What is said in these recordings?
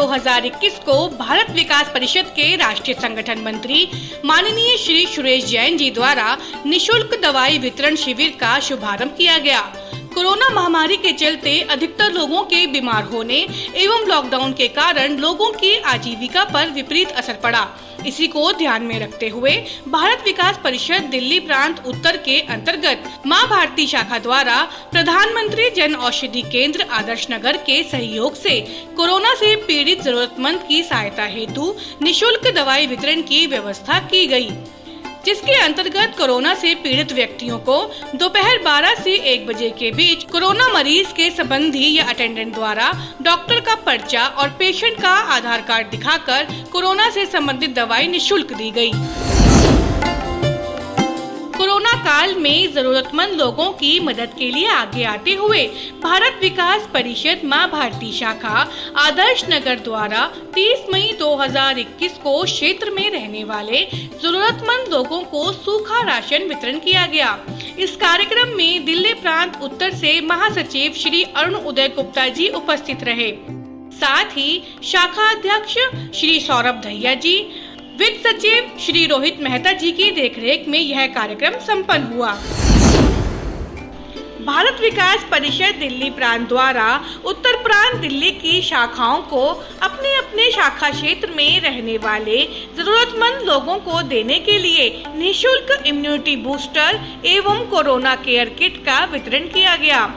2021 को भारत विकास परिषद के राष्ट्रीय संगठन मंत्री माननीय श्री सुरेश जैन जी द्वारा निशुल्क दवाई वितरण शिविर का शुभारंभ किया गया। कोरोना महामारी के चलते अधिकतर लोगों के बीमार होने एवं लॉकडाउन के कारण लोगों की आजीविका पर विपरीत असर पड़ा। इसी को ध्यान में रखते हुए भारत विकास परिषद दिल्ली प्रांत उत्तर के अंतर्गत मां भारती शाखा द्वारा प्रधानमंत्री जन औषधि केंद्र आदर्श नगर के सहयोग से कोरोना से पीड़ित जरूरतमंद की सहायता हेतु निशुल्क दवाई वितरण की व्यवस्था की गई, जिसके अंतर्गत कोरोना से पीड़ित व्यक्तियों को दोपहर 12 से 1 बजे के बीच कोरोना मरीज के संबंधी या अटेंडेंट द्वारा डॉक्टर का पर्चा और पेशेंट का आधार कार्ड दिखाकर कोरोना से संबंधित दवाई निशुल्क दी गई। कोरोना काल में जरूरतमंद लोगों की मदद के लिए आगे आते हुए भारत विकास परिषद मां भारती शाखा आदर्श नगर द्वारा 30 मई 2021 को क्षेत्र में रहने वाले जरूरतमंद लोगों को सूखा राशन वितरण किया गया। इस कार्यक्रम में दिल्ली प्रांत उत्तर से महासचिव श्री अरुण उदय गुप्ता जी उपस्थित रहे। साथ ही शाखा अध्यक्ष श्री सौरभ दहिया जी, वित्त सचिव श्री रोहित मेहता जी की देखरेख में यह कार्यक्रम संपन्न हुआ। भारत विकास परिषद दिल्ली प्रांत द्वारा उत्तर प्रांत दिल्ली की शाखाओं को अपने अपने शाखा क्षेत्र में रहने वाले जरूरतमंद लोगों को देने के लिए निशुल्क इम्यूनिटी बूस्टर एवं कोरोना केयर किट का वितरण किया गया।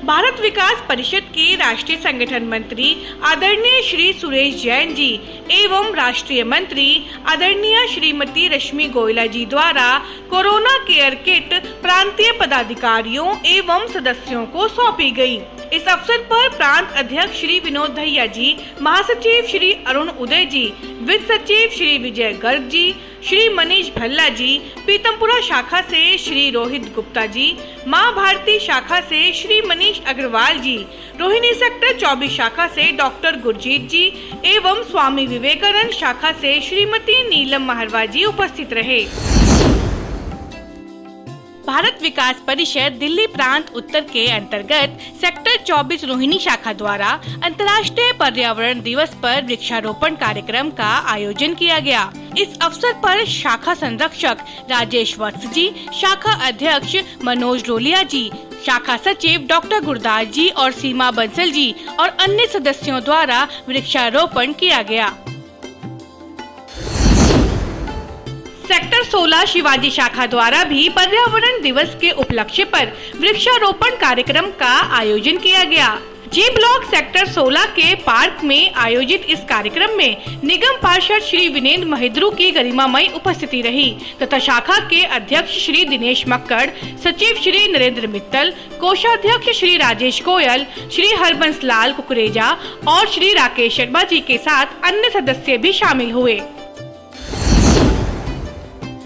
भारत विकास परिषद के राष्ट्रीय संगठन मंत्री आदरणीय श्री सुरेश जैन जी एवं राष्ट्रीय मंत्री आदरणीय श्रीमती रश्मि गोयला जी द्वारा कोरोना केयर किट प्रांतीय पदाधिकारियों एवं सदस्यों को सौंपी गई। इस अवसर पर प्रांत अध्यक्ष श्री विनोद दहिया जी, महासचिव श्री अरुण उदय जी, वित्त सचिव श्री विजय गर्ग जी, श्री मनीष भल्ला जी, पीतमपुरा शाखा से श्री रोहित गुप्ता जी, मां भारती शाखा से श्री मनीष अग्रवाल जी, रोहिणी सेक्टर 24 शाखा से डॉक्टर गुरजीत जी एवं स्वामी विवेकानंद शाखा से श्रीमती नीलम महरवा जी उपस्थित रहे। भारत विकास परिषद दिल्ली प्रांत उत्तर के अंतर्गत सेक्टर 24 रोहिणी शाखा द्वारा अंतर्राष्ट्रीय पर्यावरण दिवस पर वृक्षारोपण कार्यक्रम का आयोजन किया गया। इस अवसर पर शाखा संरक्षक राजेश वत्स जी, शाखा अध्यक्ष मनोज रोलिया जी, शाखा सचिव डॉक्टर गुरदास जी और सीमा बंसल जी और अन्य सदस्यों द्वारा वृक्षारोपण किया गया। सेक्टर 16 शिवाजी शाखा द्वारा भी पर्यावरण दिवस के उपलक्ष्य पर वृक्षारोपण कार्यक्रम का आयोजन किया गया। जी ब्लॉक सेक्टर 16 के पार्क में आयोजित इस कार्यक्रम में निगम पार्षद श्री विनेंद्र महिद्रू की गरिमामयी उपस्थिति रही तथा शाखा के अध्यक्ष श्री दिनेश मक्कड़, सचिव श्री नरेंद्र मित्तल, कोषाध्यक्ष श्री राजेश गोयल, श्री हरबंस लाल कुकरेजा और श्री राकेश शर्मा जी के साथ अन्य सदस्य भी शामिल हुए।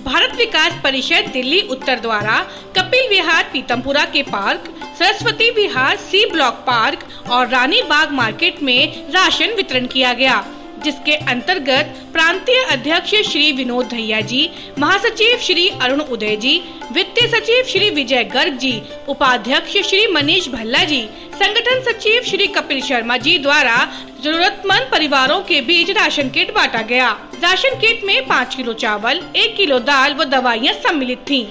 भारत विकास परिषद दिल्ली उत्तर द्वारा कपिल विहार पीतमपुरा के park, Saraswati Vihar C block park और रानी बाग मार्केट में राशन वितरण किया गया, जिसके अंतर्गत प्रांतीय अध्यक्ष श्री विनोद दहिया जी, महासचिव श्री अरुण उदय जी, वित्तीय सचिव श्री विजय गर्ग जी, उपाध्यक्ष श्री मनीष भल्ला जी, संगठन सचिव श्री कपिल शर्मा जी द्वारा जरूरतमंद परिवारों के बीच राशन किट बांटा गया। राशन किट में 5 किलो चावल, 1 किलो दाल व दवाइयाँ सम्मिलित थीं।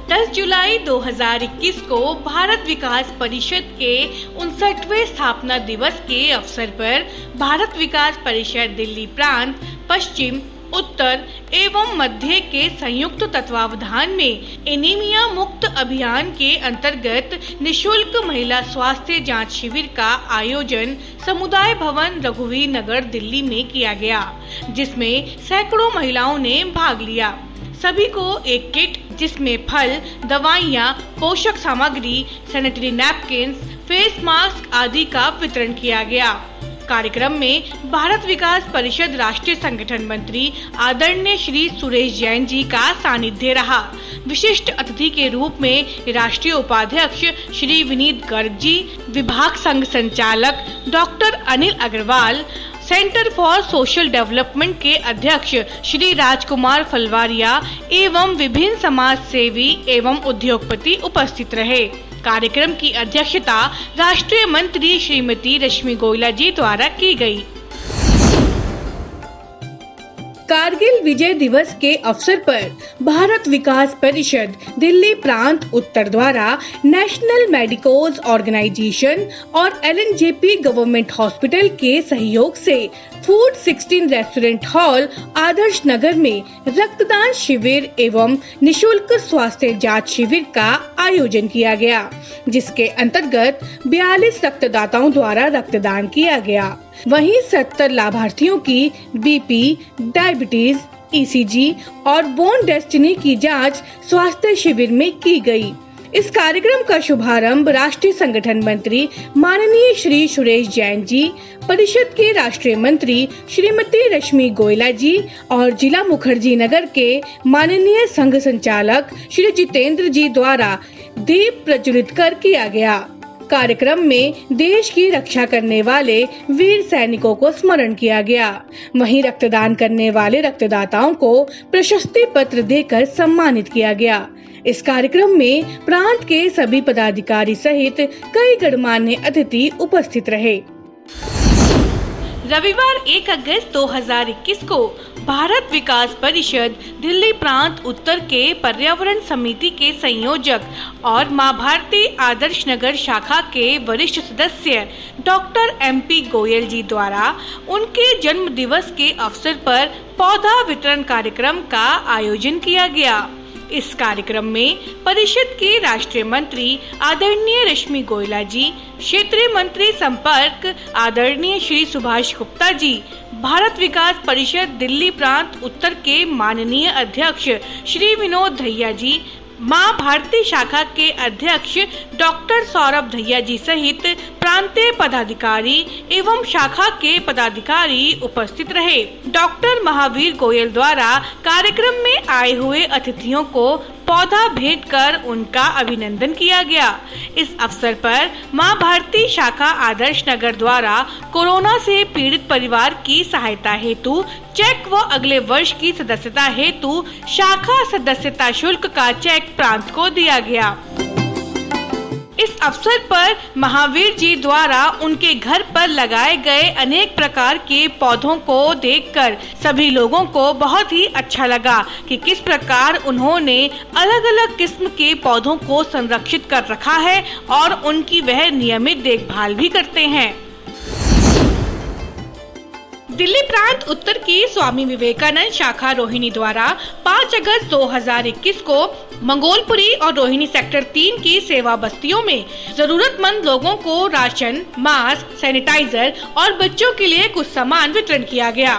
10 जुलाई 2021 को भारत विकास परिषद के 59वें स्थापना दिवस के अवसर पर भारत विकास परिषद दिल्ली प्रांत, पश्चिम, उत्तर एवं मध्य के संयुक्त तत्वावधान में एनीमिया मुक्त अभियान के अंतर्गत निशुल्क महिला स्वास्थ्य जांच शिविर का आयोजन समुदाय भवन रघुवीर नगर दिल्ली में किया गया, जिसमें सैकड़ों महिलाओं ने भाग लिया। सभी को एक किट जिसमें फल, दवाइयाँ, पोषक सामग्री, सैनिटरी नैपकिन, फेस मास्क आदि का वितरण किया गया। कार्यक्रम में भारत विकास परिषद राष्ट्रीय संगठन मंत्री आदरणीय श्री सुरेश जैन जी का सानिध्य रहा। विशिष्ट अतिथि के रूप में राष्ट्रीय उपाध्यक्ष श्री विनीत गर्ग जी, विभाग संघ संचालक doctor Anil Agarwal, centre for social development के अध्यक्ष श्री राजकुमार फलवारिया एवं विभिन्न समाज सेवी एवं उद्योगपति उपस्थित रहे। कार्यक्रम की अध्यक्षता राष्ट्रीय मंत्री श्रीमती रश्मि गोयला जी द्वारा की गई। कारगिल विजय दिवस के अवसर पर भारत विकास परिषद दिल्ली प्रांत उत्तर द्वारा नेशनल मेडिकोज ऑर्गेनाइजेशन और LNJP गवर्नमेंट हॉस्पिटल के सहयोग से food 16 restaurant hall Adarsh Nagar में रक्तदान शिविर एवं निशुल्क स्वास्थ्य जांच शिविर का आयोजन किया गया, जिसके अंतर्गत 42 रक्तदाताओं द्वारा रक्तदान किया गया। वहीं 70 लाभार्थियों की BP, डायबिटीज, ECG और बोन डेस्टिनी की जांच स्वास्थ्य शिविर में की गई। इस कार्यक्रम का शुभारंभ राष्ट्रीय संगठन मंत्री माननीय श्री सुरेश जैन जी, परिषद के राष्ट्रीय मंत्री श्रीमती रश्मि गोयला जी और जिला मुखर्जी नगर के माननीय संघ संचालक श्री जितेंद्र जी द्वारा दीप प्रज्वलित कर किया गया। कार्यक्रम में देश की रक्षा करने वाले वीर सैनिकों को स्मरण किया गया। वहीं रक्तदान करने वाले रक्तदाताओं को प्रशस्ति पत्र देकर सम्मानित किया गया। इस कार्यक्रम में प्रांत के सभी पदाधिकारी सहित कई गणमान्य अतिथि उपस्थित रहे। रविवार 1 अगस्त 2021 को भारत विकास परिषद दिल्ली प्रांत उत्तर के पर्यावरण समिति के संयोजक और मां भारती आदर्श नगर शाखा के वरिष्ठ सदस्य डॉक्टर MP गोयल जी द्वारा उनके जन्म दिवस के अवसर पर पौधा वितरण कार्यक्रम का आयोजन किया गया। इस कार्यक्रम में परिषद के राष्ट्रीय मंत्री आदरणीय रश्मि गोयला जी, क्षेत्रीय मंत्री संपर्क आदरणीय श्री सुभाष गुप्ता जी, भारत विकास परिषद दिल्ली प्रांत उत्तर के माननीय अध्यक्ष श्री विनोद दहिया जी, मां भारती शाखा के अध्यक्ष डॉक्टर सौरभ दहिया जी सहित प्रांतीय पदाधिकारी एवं शाखा के पदाधिकारी उपस्थित रहे। डॉक्टर महावीर गोयल द्वारा कार्यक्रम में आए हुए अतिथियों को पौधा भेंट कर उनका अभिनंदन किया गया। इस अवसर पर मां भारती शाखा आदर्श नगर द्वारा कोरोना से पीड़ित परिवार की सहायता हेतु चेक व अगले वर्ष की सदस्यता हेतु शाखा सदस्यता शुल्क का चेक प्रांत को दिया गया। इस अवसर पर महावीर जी द्वारा उनके घर पर लगाए गए अनेक प्रकार के पौधों को देखकर सभी लोगों को बहुत ही अच्छा लगा कि किस प्रकार उन्होंने अलग अलग किस्म के पौधों को संरक्षित कर रखा है और उनकी वह नियमित देखभाल भी करते हैं। दिल्ली प्रांत उत्तर की स्वामी विवेकानंद शाखा रोहिणी द्वारा 5 अगस्त 2021 को मंगोलपुरी और रोहिणी सेक्टर 3 की सेवा बस्तियों में जरूरतमंद लोगों को राशन, मास्क, सैनिटाइजर और बच्चों के लिए कुछ सामान वितरण किया गया।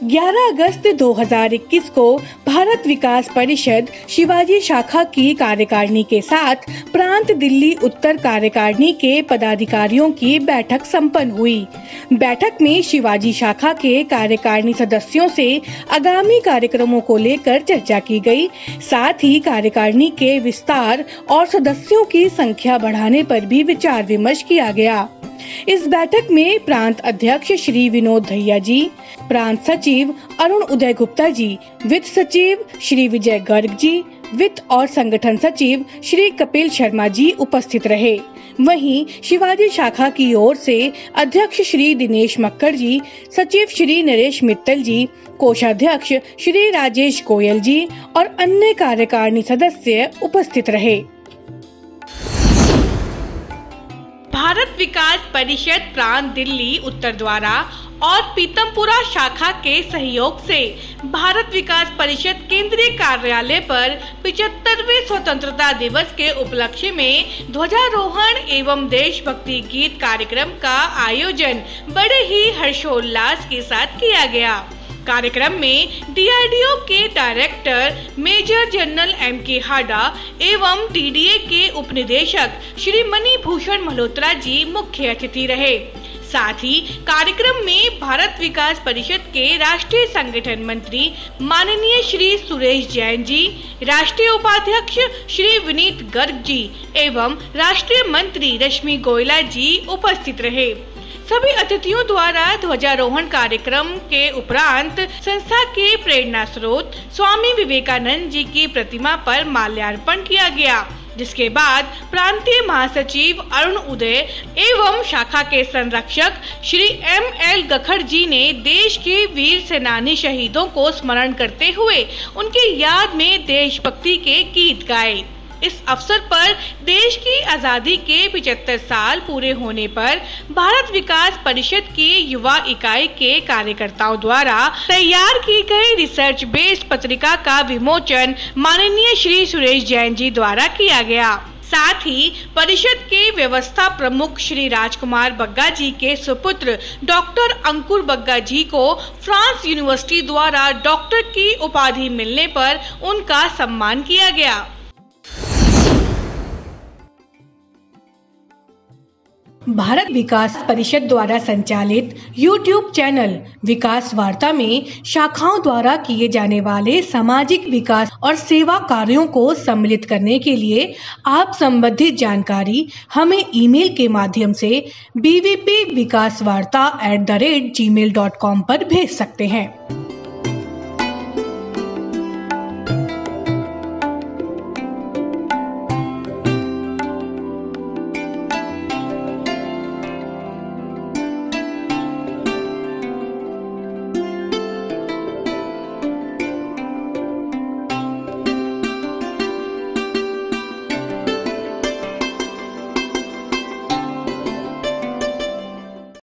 11 अगस्त 2021 को भारत विकास परिषद शिवाजी शाखा की कार्यकारिणी के साथ प्रांत दिल्ली उत्तर कार्यकारिणी के पदाधिकारियों की बैठक संपन्न हुई। बैठक में शिवाजी शाखा के कार्यकारिणी सदस्यों से आगामी कार्यक्रमों को लेकर चर्चा की गई। साथ ही कार्यकारिणी के विस्तार और सदस्यों की संख्या बढ़ाने पर भी विचार विमर्श किया गया। इस बैठक में प्रांत अध्यक्ष श्री विनोद दहिया जी, प्रांत सचिव अरुण उदय गुप्ता जी, वित्त सचिव श्री विजय गर्ग जी, वित्त और संगठन सचिव श्री कपिल शर्मा जी उपस्थित रहे। वहीं शिवाजी शाखा की ओर से अध्यक्ष श्री दिनेश मक्कर जी, सचिव श्री नरेश मित्तल जी, कोषाध्यक्ष श्री राजेश गोयल जी और अन्य कार्यकारिणी सदस्य उपस्थित रहे। भारत विकास परिषद प्रांत दिल्ली उत्तर द्वारा और पीतमपुरा शाखा के सहयोग से भारत विकास परिषद केंद्रीय कार्यालय पर 75वें स्वतंत्रता दिवस के उपलक्ष्य में ध्वजारोहण एवं देशभक्ति गीत कार्यक्रम का आयोजन बड़े ही हर्षोल्लास के साथ किया गया। कार्यक्रम में DRDO के डायरेक्टर मेजर जनरल M.K. हाडा एवं TDA के उपनिदेशक श्री मणि भूषण मल्होत्रा जी मुख्य अतिथि रहे। साथ ही कार्यक्रम में भारत विकास परिषद के राष्ट्रीय संगठन मंत्री माननीय श्री सुरेश जैन जी, राष्ट्रीय उपाध्यक्ष श्री विनीत गर्ग जी एवं राष्ट्रीय मंत्री रश्मि गोयला जी उपस्थित रहे। सभी अतिथियों द्वारा ध्वजारोहण कार्यक्रम के उपरांत संस्था के प्रेरणा स्रोत स्वामी विवेकानंद जी की प्रतिमा पर माल्यार्पण किया गया, जिसके बाद प्रांतीय महासचिव अरुण उदय एवं शाखा के संरक्षक श्री ML गखड़ जी ने देश के वीर सेनानी शहीदों को स्मरण करते हुए उनकी याद में देशभक्ति के गीत गाए। इस अवसर पर देश की आजादी के 75 साल पूरे होने पर भारत विकास परिषद की युवा इकाई के कार्यकर्ताओं द्वारा तैयार की गई रिसर्च बेस्ड पत्रिका का विमोचन माननीय श्री सुरेश जैन जी द्वारा किया गया। साथ ही परिषद के व्यवस्था प्रमुख श्री राजकुमार बग्गा जी के सुपुत्र डॉक्टर अंकुर बग्गा जी को फ्रांस यूनिवर्सिटी द्वारा डॉक्टर की उपाधि मिलने पर उनका सम्मान किया गया। भारत विकास परिषद द्वारा संचालित YouTube चैनल विकास वार्ता में शाखाओं द्वारा किए जाने वाले सामाजिक विकास और सेवा कार्यों को सम्मिलित करने के लिए आप संबंधित जानकारी हमें ईमेल के माध्यम से bvpvikasvarta@gmail.com पर भेज सकते हैं।